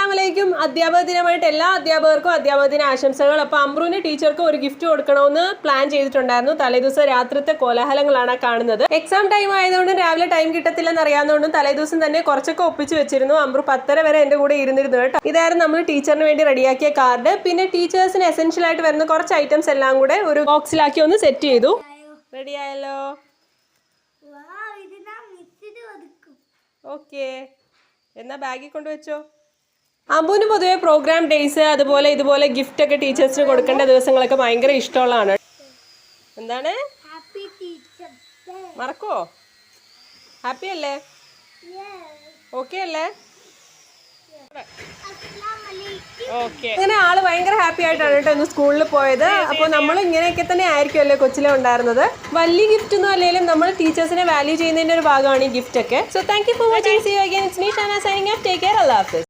അസ്സലാമലൈക്കും. അധ്യാപക ദിനമായിട്ട് എല്ലാ അധ്യാപകർക്കും അധ്യാപക ദിന ആശംസകൾ. അപ്പോൾ അമ്രുവിന്റെ ടീച്ചർക്ക് ഒരു ഗിഫ്റ്റ് കൊടുക്കണമെന്ന് പ്ലാൻ ചെയ്തിട്ടുണ്ടായിരുന്നു. തലേദിവസം രാത്രിത്തെ കോലാഹലങ്ങളാണ് കാണുന്നത്. എക്സാം ടൈം ആയതുകൊണ്ട് രാവിലെ ടൈം കിട്ടത്തില്ലെന്ന് അറിയാവുന്നതുകൊണ്ടും തലേദിവസം തന്നെ കുറച്ചൊക്കെ ഒപ്പിച്ച് വെച്ചിരുന്നു. അമ്രു 10:30 വരെ എൻ്റെ കൂടെ ഇരുന്നിരുന്നു കേട്ടോ. ഇതായിരുന്നു നമ്മൾ ടീച്ചറിന് വേണ്ടി റെഡിയാക്കിയ കാർഡ്. പിന്നെ ടീച്ചേഴ്സിന് എസെൻഷ്യൽ ആയിട്ട് വരുന്ന കുറച്ച് ഐറ്റംസ് എല്ലാം കൂടെ ഒരു ബോക്സിലാക്കി ഒന്ന് സെറ്റ് ചെയ്തു. റെഡി ആയല്ലോ? ഓക്കെ, എന്നാ ബാഗിൽ കൊണ്ടുവച്ചോ. അമ്പുവിന് പൊതുവെ പ്രോഗ്രാം ഡേയ്സ് അതുപോലെ ഇതുപോലെ ഗിഫ്റ്റ് ഒക്കെ ടീച്ചേഴ്സിന് കൊടുക്കേണ്ട ദിവസങ്ങളൊക്കെ ഭയങ്കര ഇഷ്ടമുള്ളതാണ്. എന്താണ് മറക്കോ? ഹാപ്പി അല്ലേ? ഓക്കെ അല്ലേ? ഓക്കെ. അങ്ങനെ ആള് ഭയങ്കര ഹാപ്പി ആയിട്ടാണ് കേട്ടോ ഇന്ന് സ്കൂളിൽ പോയത്. അപ്പോൾ നമ്മൾ ഇങ്ങനെയൊക്കെ തന്നെ ആയിരിക്കുമല്ലോ കൊച്ചിലെ ഉണ്ടായിരുന്നത്. വലിയ ഗിഫ്റ്റ് ഒന്നും അല്ലെങ്കിലും നമ്മൾ ടീച്ചേഴ്സിനെ വാല്യൂ ചെയ്യുന്നതിന്റെ ഒരു ഭാഗമാണ് ഈ ഗിഫ്റ്റ് ഒക്കെ. So thank you for watching. See you again. It's me Shana signing off. Take care. അല്ലാഹ് ഹാഫിസ്.